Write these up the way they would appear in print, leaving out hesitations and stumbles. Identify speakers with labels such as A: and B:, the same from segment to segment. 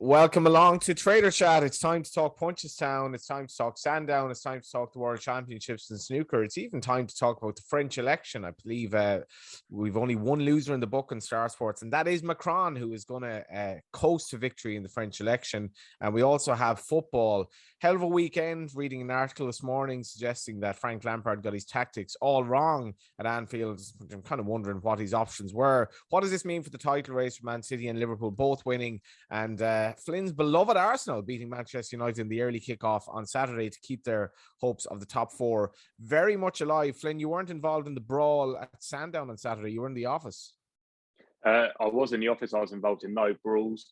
A: Welcome along to Trader Chat. It's time to talk Punchestown. It's time to talk Sandown. It's time to talk the World Championships in snooker. It's even time to talk about the French election. I believe we've only one loser in the book in Star Sports, and that is Macron, who is going to coast to victory in the French election. And we also have football. Hell of a weekend. Reading an article this morning suggesting that Frank Lampard got his tactics all wrong at Anfield. I'm kind of wondering what his options were. What does this mean for the title race for Man City and Liverpool both winning? And Flynn's beloved Arsenal beating Manchester United in the early kickoff on Saturday to keep their hopes of the top four very much alive. Flynn, you weren't involved in the brawl at Sandown on Saturday. You were in the office.
B: I was in the office. I was involved in no brawls.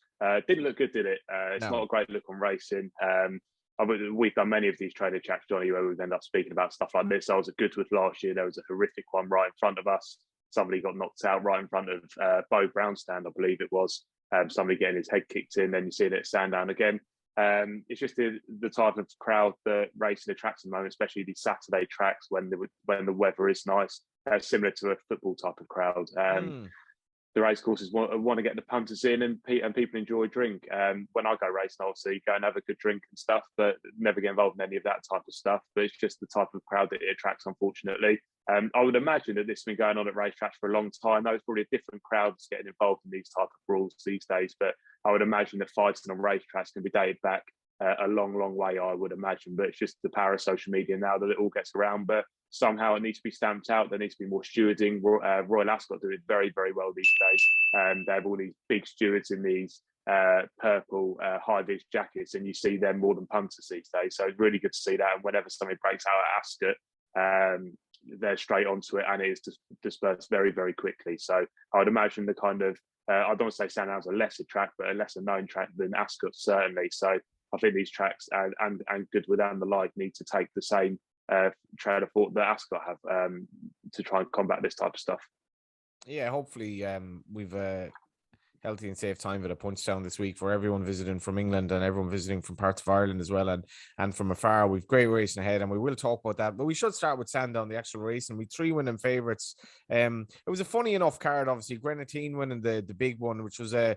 B: Didn't look good, did it? It's not a great look on racing. We've done many of these trader chats, Johnny, where we've ended up speaking about stuff like this. I was at Goodwood last year. There was a horrific one right in front of us. Somebody got knocked out right in front of Bo Brown's stand, I believe it was. Somebody getting his head kicked in, then you see it at Sandown again. It's just the type of crowd that racing attracts at the moment, especially these Saturday tracks when the weather is nice, similar to a football type of crowd. The race courses want to get the punters in, and people enjoy a drink. When I go racing, obviously go and have a good drink and stuff, but never get involved in any of that type of stuff. But it's just the type of crowd that it attracts, unfortunately. I would imagine that this has been going on at racetracks for a long time. Though it's probably a different crowd that's getting involved in these type of brawls these days. But I would imagine that fighting on racetracks can be dated back a long, long way, I would imagine. But it's just the power of social media now that it all gets around. But somehow it needs to be stamped out. There needs to be more stewarding. Royal Ascot do it very, very well these days. They have all these big stewards in these purple high-vis jackets, and you see them more than punters these days. So it's really good to see that. And whenever something breaks out at Ascot, they're straight onto it, and it is dispersed very, very quickly. So I would imagine the kind of, I don't want to say Sandown's a lesser track, but a lesser known track than Ascot, certainly. So I think these tracks and Goodwood and the like need to take the same train of thought that Ascot have to try and combat this type of stuff.
A: Yeah, hopefully we've healthy and safe time at a Punchestown this week for everyone visiting from England and everyone visiting from parts of Ireland as well, and from afar. We've great racing ahead, and we will talk about that. But we should start with Sandown, the actual race, and we 3 winning favourites. It was a funny enough card, obviously. Grenadine winning the big one, which was a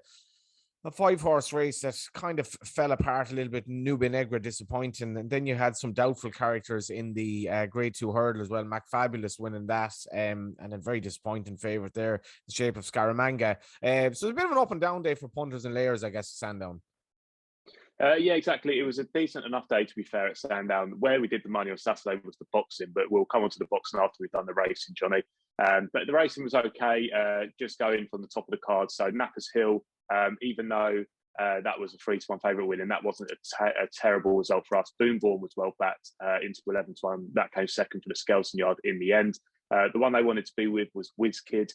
A: 5-horse race that kind of fell apart a little bit. Nubia Negra disappointing, and then you had some doubtful characters in the Grade 2 hurdle as well. McFabulous winning that, and a very disappointing favourite there, the shape of Scaramanga. So it's a bit of an up and down day for punters and layers, I guess, Sandown.
B: Yeah, exactly. It was a decent enough day, to be fair, at Sandown. Where we did the money on Saturday was the boxing, but we'll come on to the boxing after we've done the racing, Johnny. But the racing was okay, just going from the top of the card. So Nappers Hill, even though that was a 3-1 favourite win, and that wasn't a terrible result for us. Boombourne was well backed into 11-1. That came second for the Skelton Yard in the end. The one they wanted to be with was WizKid.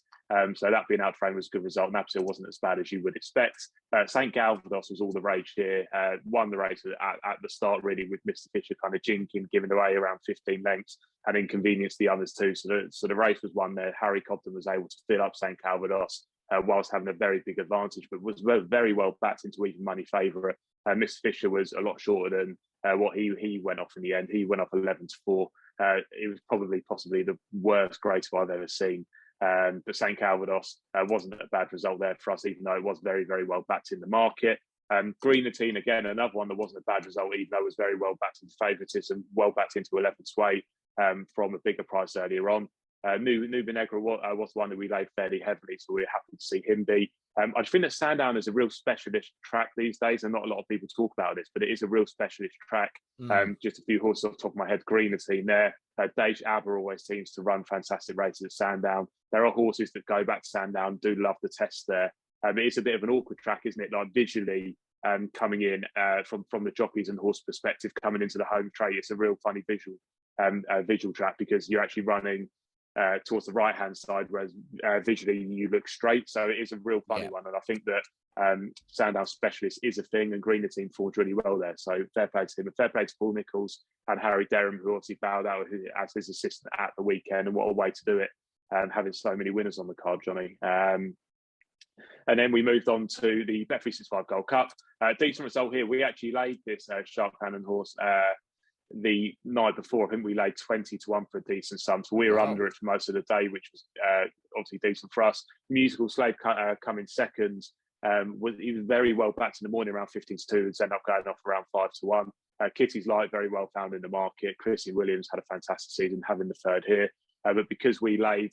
B: So that being out frame was a good result. Nappers Hill wasn't as bad as you would expect. St. Galvados was all the rage here. Won the race at the start, really, with Mr. Fisher kind of jinking, giving away around 15 lengths and inconvenienced the others too. So the race was won there. Harry Cobden was able to fill up St. Calvados whilst having a very big advantage, but was very well backed into even money favourite. Mr. Fisher was a lot shorter than what he went off in the end. He went off 11-4. It was possibly the worst grade I've ever seen. But St. Calvados wasn't a bad result there for us, even though it was very, very well backed in the market. Grenadine, again, another one that wasn't a bad result, even though it was very well backed into favouritism, well backed into 11 sway from a bigger price earlier on. Nubia Negra was one that we laid fairly heavily, so we're happy to see him beat. I think that Sandown is a real specialist track these days, and not a lot of people talk about this, but it is a real specialist track. Just a few horses off the top of my head. Grenadine there. Dage Aber always seems to run fantastic races at Sandown. There are horses that go back to Sandown, do love the test there. It's a bit of an awkward track, isn't it? Like visually coming in from the jockeys and horse perspective, coming into the home straight, it's a real funny visual track because you're actually running towards the right-hand side, whereas visually you look straight. So it is a real funny one. And I think that Sandown Specialist is a thing, and Grenadine falls really well there. So fair play to him, and fair play to Paul Nichols and Harry Derham, who obviously bowed out as his assistant at the weekend. And what a way to do it, having so many winners on the card, Johnny. And then we moved on to the Bet365 Gold Cup. Decent result here. We actually laid this Shark Cannon horse the night before. I think we laid 20-1 for a decent sum. So we were under it for most of the day, which was obviously decent for us. Musical Slave coming second. He was very well backed in the morning around 15 to 2 and ended up going off around 5 to 1. Kitty's Light, very well found in the market. Chrissy Williams had a fantastic season, having the third here. But because we laid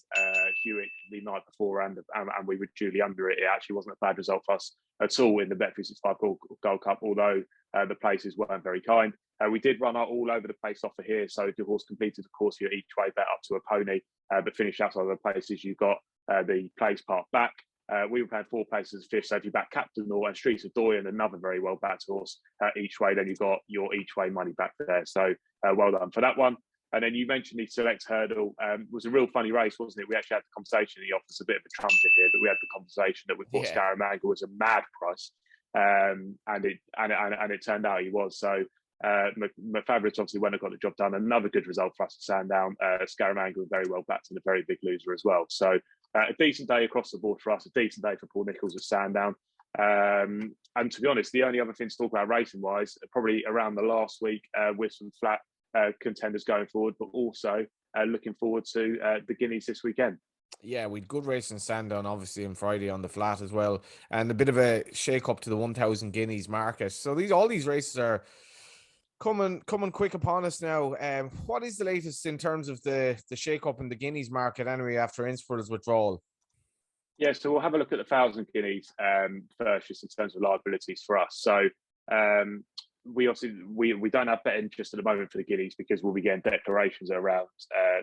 B: Hewitt the night before and we were duly under it, it actually wasn't a bad result for us at all in the Bet365 Gold Cup, although the places weren't very kind. We did run our all over the place offer here. So the horse completed the course for your each way bet up to a pony, but finished outside of the places. You got the place part back. We were paying 4 places fifth. So if you back Captain Law and Streets of Doyen, another very well backed horse each way, then you got your each way money back there. So well done for that one. And then you mentioned the select hurdle. Was a real funny race, wasn't it? We actually had the conversation. He offers a bit of a trumpet here, but we had the conversation that we thought Scaramanga was a mad price, and it turned out he was. So McFavorite obviously went and got the job done. Another good result for us at Sandown. Scaramanga was very well backed and a very big loser as well. So a decent day across the board for us. A decent day for Paul Nicholls at Sandown. And to be honest, the only other thing to talk about racing wise, probably around the last week with some flat contenders going forward, but also looking forward to the Guineas this weekend.
A: Yeah, we had good racing in Sandown, obviously, on Friday on the flat as well, and a bit of a shake up to the 1,000 guineas market. So all these races are coming quick upon us now. What is the latest in terms of the shake up in the guineas market anyway after Inspiral's withdrawal?
B: Yeah, so we'll have a look at the 1,000 guineas first, just in terms of liabilities for us. So we don't have betting just at the moment for the guineas because we'll be getting declarations around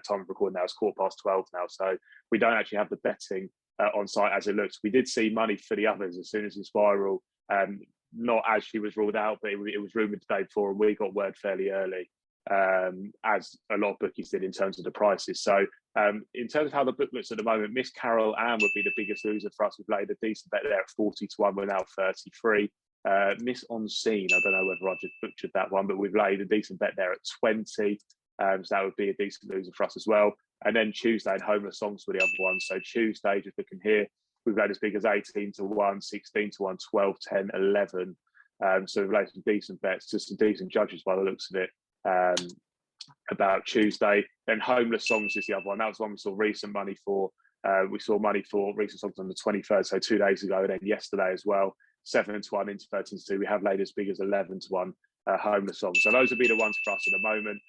B: time of recording now. It's 12:15 now, so we don't actually have the betting on site as it looks. We did see money for the others as soon as Inspiral, not as she was ruled out, but it was rumoured the day before, and we got word fairly early, as a lot of bookies did in terms of the prices. So in terms of how the book looks at the moment, Miss Carol Ann would be the biggest loser for us. We've laid a decent bet there at 40 to 1. We're now 33. Miss On Scene, I don't know whether I just butchered that one, but we've laid a decent bet there at 20. So that would be a decent loser for us as well. And then Tuesday and Homeless Songs were the other ones. So Tuesday, just looking here, we've laid as big as 18 to 1, 16 to 1, 12, 10, 11. So we've laid some decent bets, just some decent judges by the looks of it about Tuesday. Then Homeless Songs is the other one. That was one we saw recent money for. We saw money for recent songs on the 23rd, so 2 days ago, and then yesterday as well. 7 to 1 into 13 to 2. We have laid as big as 11 to 1 Homeless Songs. So those would be the ones for us at the moment.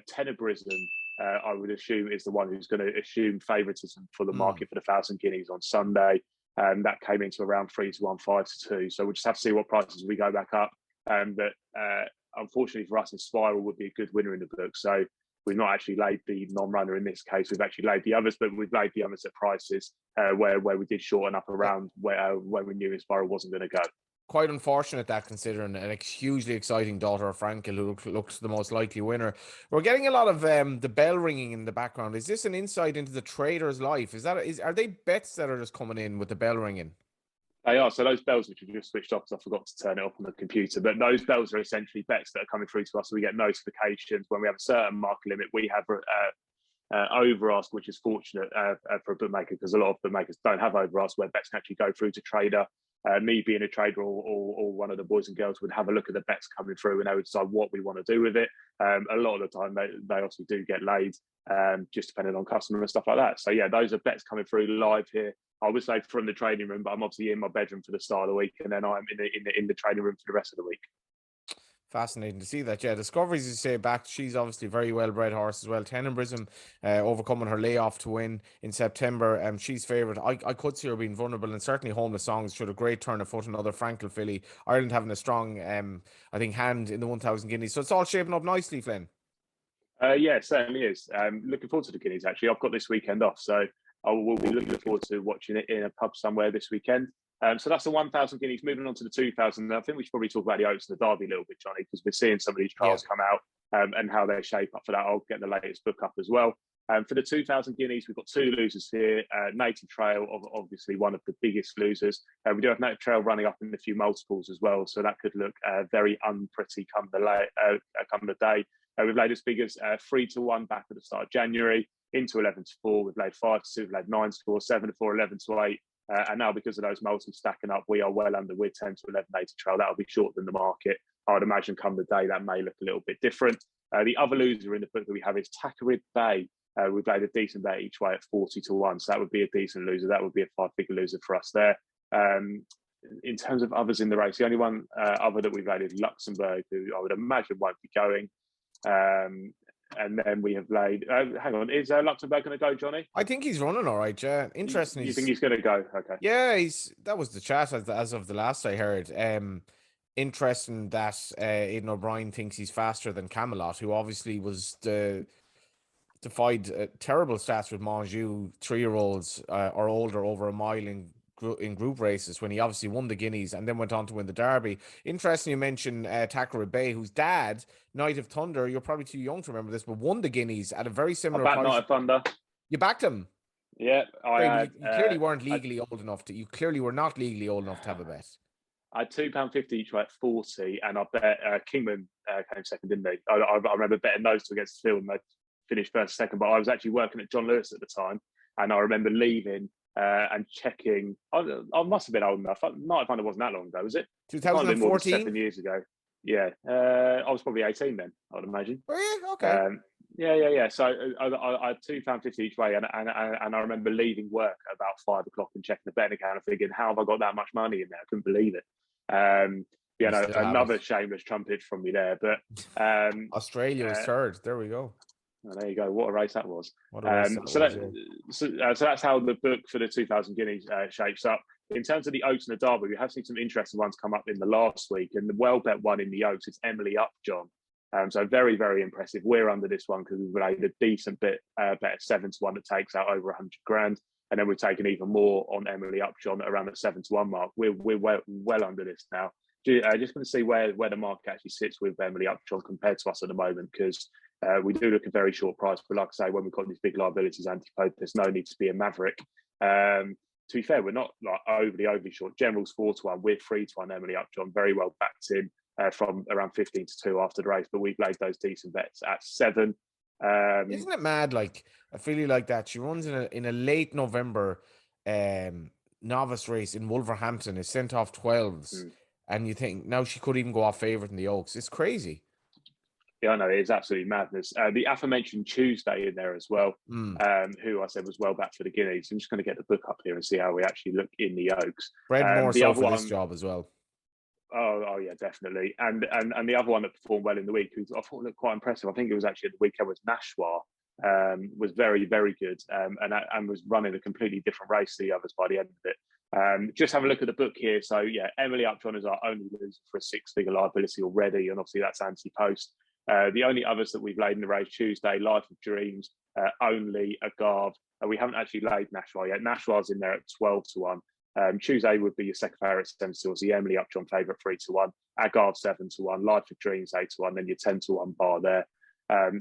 B: Tenebrism, I would assume, is the one who's going to assume favouritism for the market for the 1,000 guineas on Sunday. That came into around 3 to 1, 5 to 2. So we'll just have to see what prices we go back up. But unfortunately for us, Inspiral would be a good winner in the book. So we've not actually laid the non-runner in this case. We've actually laid the others, but we've laid the others at prices where we did shorten up around where we knew Inspiral wasn't going to go.
A: Quite unfortunate that, considering a hugely exciting daughter of Frankel who looks the most likely winner. We're getting a lot of the bell ringing in the background. Is this an insight into the trader's life? Are they bets that are just coming in with the bell ringing?
B: They are. So those bells, which we just switched off because I forgot to turn it off on the computer, but those bells are essentially bets that are coming through to us. So we get notifications when we have a certain market limit. We have over ask, which is fortunate for a bookmaker because a lot of bookmakers don't have over ask where bets can actually go through to trader. Me being a trader or one of the boys and girls would have a look at the bets coming through and they would decide what we want to do with it. A lot of the time they also do get laid, just depending on customer and stuff like that. So yeah, those are bets coming through live here. I would say from the training room, but I'm obviously in my bedroom for the start of the week, and then I'm in the training room for the rest of the week.
A: Fascinating to see that. Yeah, Discoveries, you say, back. She's obviously a very well-bred horse as well. Tenebrism overcoming her layoff to win in September. She's favourite. I could see her being vulnerable, and certainly Homeless Songs showed a great turn of foot. Another Frankel filly. Ireland having a strong, I think, hand in the 1,000 guineas. So it's all shaping up nicely, Flynn.
B: Yeah, it certainly is. Looking forward to the guineas, actually. I've got this weekend off, so I will be looking forward to watching it in a pub somewhere this weekend. So that's the 1,000 guineas. Moving on to the 2,000. I think we should probably talk about the Oaks and the Derby a little bit, Johnny, because we're seeing some of these trials come out and how they shape up for that. I'll get the latest book up as well. For the 2,000 guineas, we've got two losers here. Native Trail, obviously one of the biggest losers. We do have Native Trail running up in a few multiples as well, so that could look very unpretty come the day. We've laid as big as 3 to 1 back at the start of January, into 11 to 4. We've laid 5 to 2, we've laid 9 to 4, 7 to 4, 11 to 8. And now because of those multiples stacking up, we are well under. We're 10 to 11 Native Trail. That'll be shorter than the market. I would imagine come the day that may look a little bit different. The other loser in the book that we have is Takarid Bay. We've laid a decent bet each way at 40 to 1. So that would be a decent loser. That would be a 5-figure loser for us there. in terms of others in the race, the only one other that we've laid is Luxembourg, who I would imagine won't be going. And then we have laid. Hang on, is Luxembourg going to go, Johnny?
A: I think he's running all right. Yeah, interesting.
B: You think he's going to go? Okay.
A: Yeah, that was the chat as of the last I heard. Interesting that Aidan O'Brien thinks he's faster than Camelot, who obviously was defied terrible stats with Monjou 3-year-olds or older over a mile in group races when he obviously won the Guineas and then went on to win the Derby. Interesting you mentioned Takara Bay, whose dad, Knight of Thunder, you're probably too young to remember this, but won the Guineas at a very similar price.
B: Knight of Thunder.
A: You backed him?
B: Yeah.
A: You clearly weren't legally old enough to. You clearly were not legally old enough to have a bet.
B: I had £2.50 each way at 40, and I bet Kingman came second, didn't they? I remember betting those two against Phil, and they finished first, second. But I was actually working at John Lewis at the time, and I remember leaving and checking. I must have been old enough. Night Thunder wasn't that long ago, was it?
A: 2014.
B: 7 years ago. Yeah, I was probably 18 then, I'd imagine.
A: Oh yeah, okay.
B: Yeah. So I had £2.50 each way, and I remember leaving work at about 5 o'clock and checking the betting account and thinking, how have I got that much money in there? I couldn't believe it. Another shameless trumpet from me there, but
A: Australia was third. There we go.
B: Oh, there you go. What a race that was. So that's how the book for the 2000 Guineas shapes up. In terms of the Oaks and the Derby, we have seen some interesting ones come up in the last week, and the well bet one in the Oaks is Emily Upjohn. So very, very impressive. We're under this one because we've laid a decent bet at 7-1 that takes out over 100 grand. And then we've taken even more on Emily Upjohn around that 7-1 mark. We're well under this now. Just going to see where the market actually sits with Emily Upjohn compared to us at the moment, because we do look a very short price. But like I say, when we've got these big liabilities, anti-pope, there's no need to be a maverick. To be fair, we're not like overly short. General's 4-1. We're 3-1. Emily Upjohn very well backed in from around 15-2 after the race. But we've laid those decent bets at 7.
A: Isn't it mad? Like I feel like that she runs in a late November novice race in Wolverhampton, is sent off 12s, and you think now she could even go off favourite in the Oaks. It's crazy.
B: Yeah, I know, it's absolutely madness. The aforementioned Tuesday in there as well, who I said was well back for the Guineas. I'm just going to get the book up here and see how we actually look in the Oaks.
A: Brad more so for this job as well.
B: Oh yeah, definitely. And the other one that performed well in the week, who I thought looked quite impressive, I think it was actually at the weekend, was Nashwa. Was very, very good, and was running a completely different race to the others by the end of it. Just have a look at the book here. So yeah, Emily Upjohn is our only loser for a 6-figure liability already, and obviously that's anti-post. The only others that we've laid in the race: Tuesday, Life of Dreams, Only, Agave. We haven't actually laid Nashwa yet. Nashwa's in there at 12-1. Tuesday would be your second favourite, 7-2. The Emily Upjohn favourite, 3-1. Agave 7-1. Life of Dreams 8-1. Then your 10-1 bar there.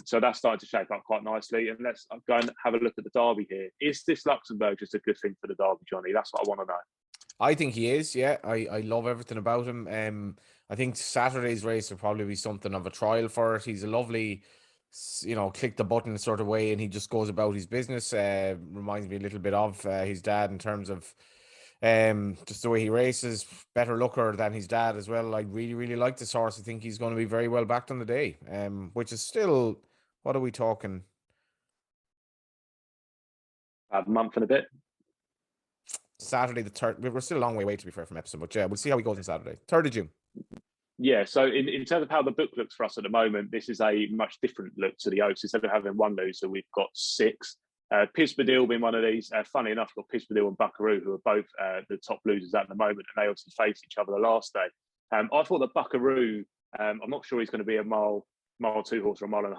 B: So that's starting to shape up quite nicely. And let's go and have a look at the Derby here. Is this Luxembourg just a good thing for the Derby, Johnny? That's what I want to know. I
A: think he is, yeah. I love everything about him. I think Saturday's race will probably be something of a trial for it. He's a lovely, click the button sort of way, and he just goes about his business. Reminds me a little bit of his dad in terms of just the way he races. Better looker than his dad as well. I really, really like this horse. I think he's going to be very well backed on the day, which is still, what are we talking?
B: A month and a bit.
A: Saturday the 3rd. We're still a long way away, to be fair, from Epsom, but yeah, we'll see how he goes on Saturday. 3rd of June.
B: Yeah, so in terms of how the book looks for us at the moment, this is a much different look to the Oaks. Instead of having one loser, we've got 6. Pispadil being one of these. Funny enough, we've got Pispadil and Buckaroo, who are both the top losers at the moment, and they obviously faced each other the last day. I thought that Buckaroo, I'm not sure he's going to be a mile 2 horse or a mile and a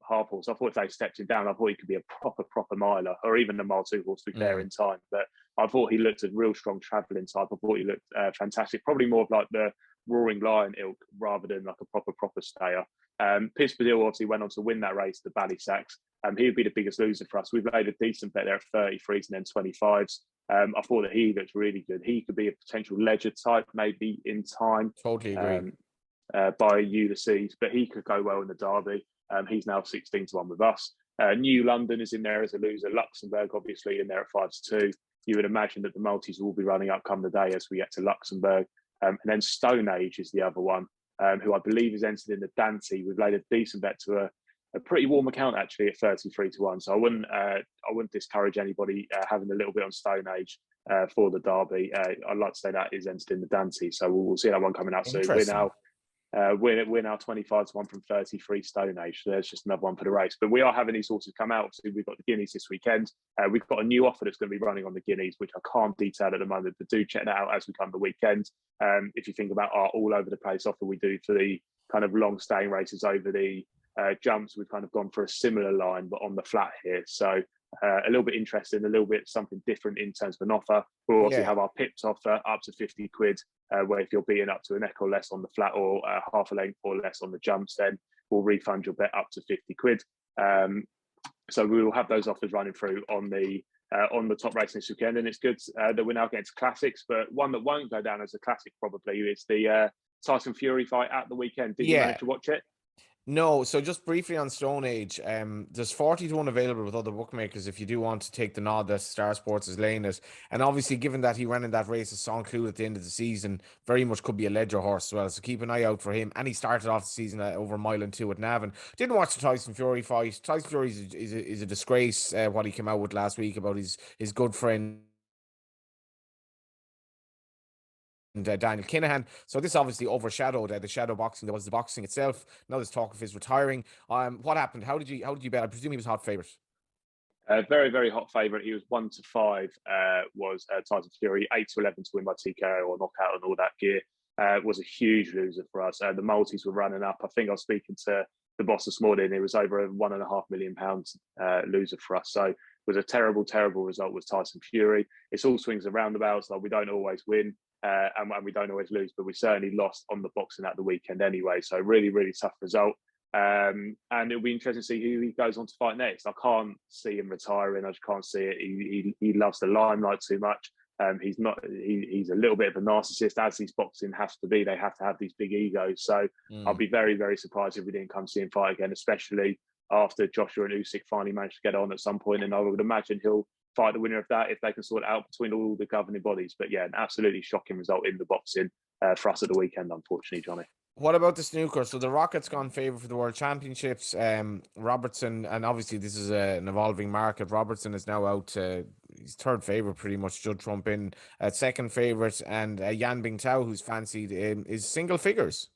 B: half horse. I thought if they stepped him down, I thought he could be a proper miler, or even a mile 2 horse to be fair in time. But I thought he looked a real strong travelling type. I thought he looked fantastic, probably more of like the Roaring Lion ilk rather than like a proper stayer. Pispadil obviously went on to win that race, the Ballysacks. He would be the biggest loser for us. We've laid a decent bet there at 33s and then 25s. I thought that he looked really good. He could be a potential Ledger type maybe in time.
A: Totally agree.
B: By Ulysses, but he could go well in the Derby. He's now 16-1 with us. New London is in there as a loser. Luxembourg obviously in there at 5-2. You would imagine that the multis will be running up come the day as we get to Luxembourg. And then Stone Age is the other one, who I believe is entered in the Dante. We've laid a decent bet to a pretty warm account actually at 33-1. So I wouldn't discourage anybody having a little bit on Stone Age. for the Derby. I'd like to say that is entered in the Dante, so we'll see that one coming out soon. We're now 25 to 1 from 33 stone age. So there's just another one for the race. But we are having these horses come out. Obviously, we've got the Guineas this weekend. We've got a new offer that's going to be running on the Guineas, which I can't detail at the moment, but do check that out as we come the weekend. If you think about our all over the place offer we do for the kind of long staying races over the jumps, we've kind of gone for a similar line, but on the flat here. So a little bit interesting, a little bit something different in terms of an offer. We'll also have our pips offer up to 50 quid, where if you're beating up to a neck or less on the flat or half a length or less on the jumps, then we'll refund your bet up to 50 quid. So we will have those offers running through on the top race this weekend. And it's good that we're now getting to classics, but one that won't go down as a classic probably is the Tyson Fury fight at the weekend. Did you manage to watch it?
A: No, so just briefly on Stone Age, there's 40 to 1 available with other bookmakers if you do want to take the nod that Star Sports is laying it. And obviously, given that he ran in that race at Saint-Cloud at the end of the season, very much could be a ledger horse as well. So keep an eye out for him. And he started off the season over a mile and 2 at Navan. Didn't watch the Tyson Fury fight. Tyson Fury is a disgrace, what he came out with last week about his good friend Daniel Kinahan. So this obviously overshadowed the shadow boxing that was the boxing itself. Now there's talk of his retiring. What happened? How did you bet? I presume he was hot favourite.
B: Very, very hot favourite. He was 1 to 5. Was Tyson Fury, 8 to 11 to win by TKO or knockout and all that gear. Was a huge loser for us. The multis were running up. I think I was speaking to the boss this morning. It was over a £1.5 million loser for us. So it was a terrible, terrible result with Tyson Fury. It's all swings and roundabouts. Like we don't always win. And we don't always lose, but we certainly lost on the boxing at the weekend anyway. So really, really tough result. And it'll be interesting to see who he goes on to fight next. I can't see him retiring. I just can't see it. He loves the limelight too much. He's a little bit of a narcissist, as these boxing has to be. They have to have these big egos. So I'll be very, very surprised if we didn't come see him fight again, especially after Joshua and Usyk finally managed to get on at some point. And I would imagine he'll fight the winner of that if they can sort it out between all the governing bodies. But yeah, an absolutely shocking result in the boxing for us at the weekend, unfortunately, Johnny.
A: What about the snooker? So the Rockets gone favourite for the World Championships. Robertson, and obviously this is an evolving market. Robertson is now out. He's third favourite, pretty much. Judd Trump in at second favourite, and Yan Bingtao, who's fancied, is single figures.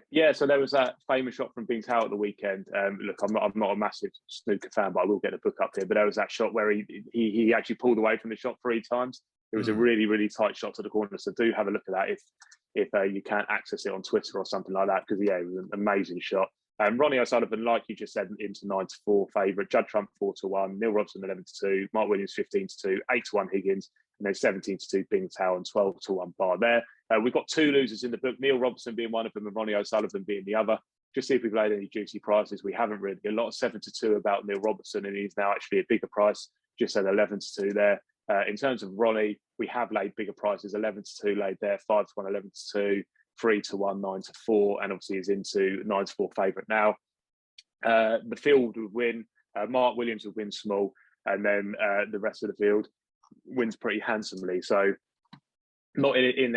B: Yeah, so there was that famous shot from Bingtao at the weekend. Look, I'm not a massive snooker fan, but I will get the book up here. But there was that shot where he actually pulled away from the shot 3 times. It was a really, really tight shot to the corner. So do have a look at that if you can't access it on Twitter or something like that, because yeah, it was an amazing shot. Ronnie O'Sullivan, like you just said, into 9 to 4 favourite. Judd Trump 4 to 1. Neil Robson 11 to 2. Mark Williams 15 to 2. 8 to 1 Higgins, and then 17 to 2 Bingtao and 12 to 1 Bar there. We've got 2 losers in the book, Neil Robson being one of them and Ronnie O'Sullivan being the other. Just see if we've laid any juicy prices. We haven't really. A lot of 7 to 2 about Neil Robertson, and he's now actually a bigger price, just at 11 to 2 there. In terms of Ronnie, we have laid bigger prices, 11 to 2 laid there, 5 to 1, 11 to 2, 3 to 1, 9 to 4, and obviously is into 9 to 4 favourite now. The field would win. Mark Williams would win small, and then the rest of the field wins pretty handsomely. So not in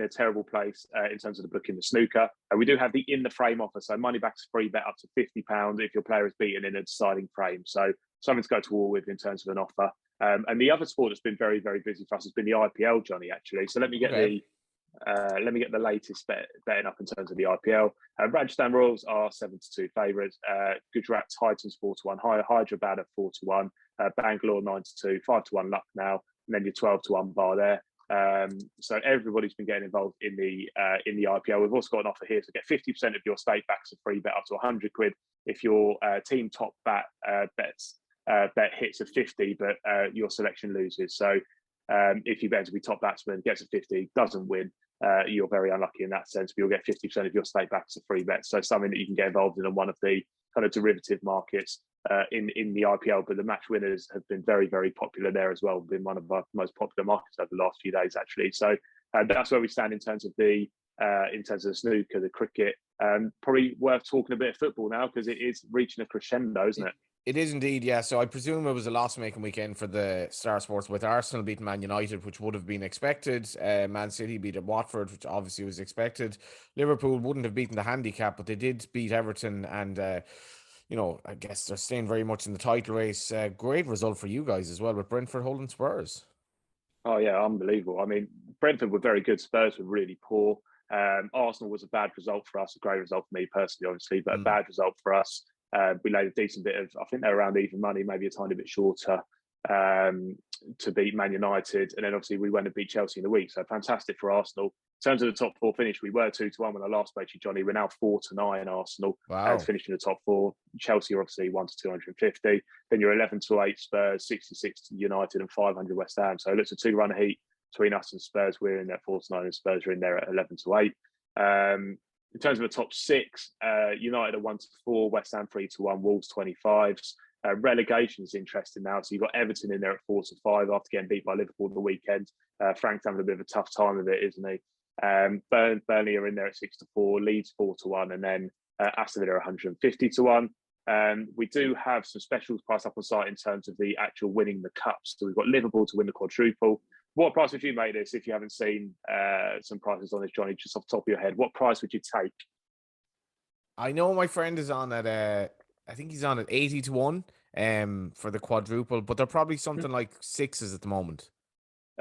B: a terrible place in terms of the book in the snooker. We do have the in the frame offer, so money back's free bet up to £50 if your player is beaten in a deciding frame. So something to go to war with in terms of an offer. And the other sport that's been very, very busy for us has been the IPL, Johnny. Actually, so let me get the latest betting up in terms of the IPL. Rajasthan Royals are 7 to 2 favourites. Gujarat Titans 4 to 1. Hyderabad at 4 to 1. Bangalore 9 to 2. 5 to 1 Lucknow, and then your 12 to 1 Bar there. So everybody's been getting involved in the IPL. We've also got an offer here to get 50% of your stake back as a free bet up to 100 quid if your team top bet hits a 50, but your selection loses. So if you bet to be top batsman, gets a 50, doesn't win, you're very unlucky in that sense, but you'll get 50% of your stake back as a free bet. So something that you can get involved in on one of the kind of derivative markets in the IPL. But the match winners have been very, very popular there as well, been one of our most popular markets over the last few days, actually. So that's where we stand in terms of the snooker, the cricket. Probably worth talking a bit of football now, because it is reaching a crescendo, isn't it?
A: It is indeed, yeah. So I presume it was a loss-making weekend for the Star Sports, with Arsenal beating Man United, which would have been expected. Man City beat Watford, which obviously was expected. Liverpool wouldn't have beaten the handicap, but they did beat Everton, and I guess they're staying very much in the title race. Great result for you guys as well, with Brentford holding Spurs.
B: Oh yeah, unbelievable. I mean, Brentford were very good. Spurs were really poor. Arsenal was a bad result for us, a great result for me personally, obviously, but a bad result for us. We laid a decent bit of, I think they're around even money, maybe a tiny bit shorter, to beat Man United. And then obviously we went and beat Chelsea in the week. So fantastic for Arsenal. In terms of the top four finish, we were 2-1 when I last spoke to you, Johnny. We're now 4-9 Arsenal.
A: Wow.
B: Finished in the top four. Chelsea are obviously 1-250. Then you're 11-8 Spurs, 66 United, and 500 West Ham. So it looks a two-run heat between us and Spurs. We're in there 4-9 and Spurs are in there at 11-8. In terms of the top six, United are 1-4, West Ham 3-1, Wolves 25s. Relegation is interesting now. So you've got Everton in there at 4-5 after getting beat by Liverpool on the weekend. Frank's having a bit of a tough time of it, isn't he? Burnley are in there at 6-4, Leeds 4-1, and then Aston Villa 150-1. We do have some specials priced up on site in terms of the actual winning the cups. So we've got Liverpool to win the quadruple. What price would you make this if you haven't seen some prices on this, Johnny, just off the top of your head? What price would you take?
A: I know my friend is on at I think he's on at 80-1 for the quadruple, but they're probably something like sixes at the moment.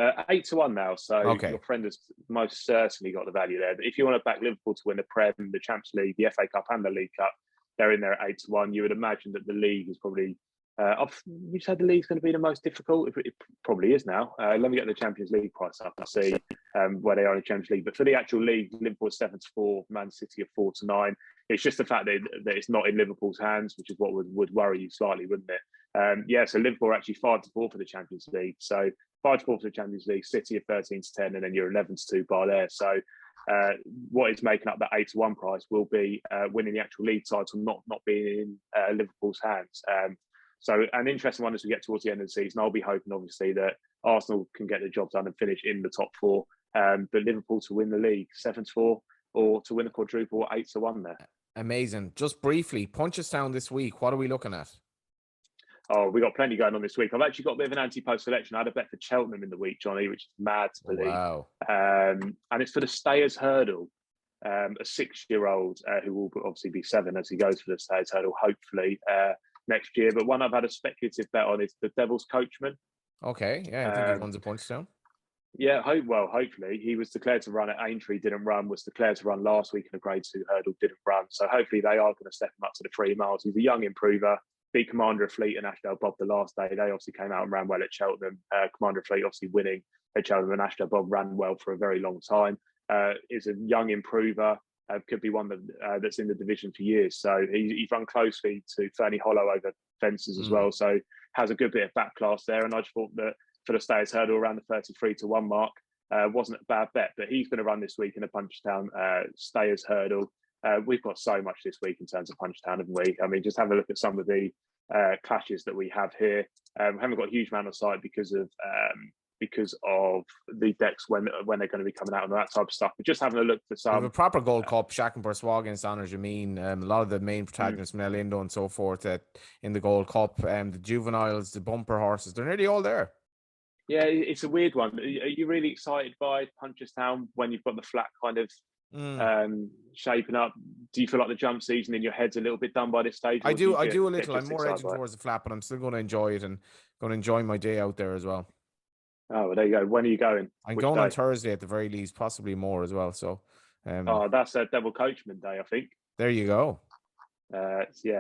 B: 8-1 now, so
A: okay.
B: Your friend has most certainly got the value there. But if you want to back Liverpool to win the Prem, the Champions League, the FA Cup, and the League Cup, they're in there at 8-1. You would imagine that the league is probably. You said the league's going to be the most difficult. It probably is now. Let me get the Champions League price up and see where they are in the Champions League. But for the actual league, Liverpool 7-4, Man City are 4-9. It's just the fact that it's not in Liverpool's hands, which is what would worry you slightly, wouldn't it? So Liverpool are actually 5-4 for the Champions League. So 5-4 for the Champions League, City are 13-10, and then you're 11-2 by there. So what is making up that 8-1 price will be winning the actual league title, not being in Liverpool's hands. So an interesting one as we get towards the end of the season. I'll be hoping, obviously, that Arsenal can get the job done and finish in the top four. But Liverpool to win the league, 7-4, or to win the quadruple, 8-1 there.
A: Amazing. Just briefly, Punchestown this week. What are we looking at?
B: Oh, we got plenty going on this week. I've actually got a bit of an anti-post selection. I had a bet for Cheltenham in the week, Johnny, which is mad to believe.
A: Wow.
B: And it's for the Stayers Hurdle. A 6-year-old who will obviously be 7 as he goes for the Stayers Hurdle, hopefully, next year. But one I've had a speculative bet on is the Devil's Coachman.
A: Okay, yeah, I think he runs a Punchestown.
B: Yeah, hopefully. He was declared to run at Aintree, didn't run, was declared to run last week in a Grade 2 hurdle, didn't run. So hopefully they are going to step him up to the 3 miles. He's a young improver, big commander of Fleet and Ashdale Bob the last day. They obviously came out and ran well at Cheltenham. Commander of Fleet obviously winning at Cheltenham, and Ashdale Bob ran well for a very long time. Is a young improver. Could be one that's in the division for years. So he's run closely to Fernie Hollow over fences as well. So has a good bit of back class there. And I just thought that for the Stayers Hurdle around the 33-1 mark wasn't a bad bet. But he's going to run this week in the Punchestown Stayers Hurdle. We've got so much this week in terms of Punchestown, haven't we? I mean, just have a look at some of the clashes that we have here. We haven't got a huge amount of sight because of the decks when they're going to be coming out and that type of stuff. But just having a look for some. We have
A: a proper Gold Cup, Shaq and Bourgeois against Honor Jameen. A lot of the main protagonists from El Indo and so forth in the Gold Cup. The juveniles, the bumper horses, they're nearly all there.
B: Yeah, it's a weird one. Are you really excited by Punchestown when you've got the flat kind of shaping up? Do you feel like the jump season in your head's a little bit done by this stage?
A: I do a little. I'm more edging towards the flat, but I'm still going to enjoy it and going to enjoy my day out there as well.
B: Oh, well, there you go. When are you going?
A: I'm going on Thursday at the very least, possibly more as well. So,
B: that's a Devil Coachman Day, I think.
A: There you go.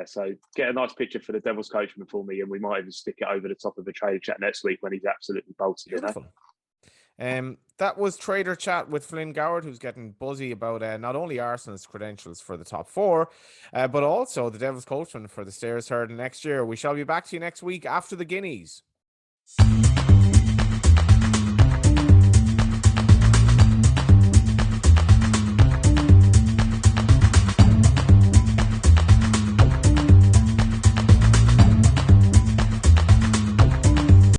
B: So get a nice picture for the Devil's Coachman for me, and we might even stick it over the top of a Trader Chat next week when he's absolutely bolted.
A: Beautiful. That was Trader Chat with Flynn Goward, who's getting buzzy about not only Arsenal's credentials for the top 4, but also the Devil's Coachman for the Stayers Hurdle next year. We shall be back to you next week after the Guineas.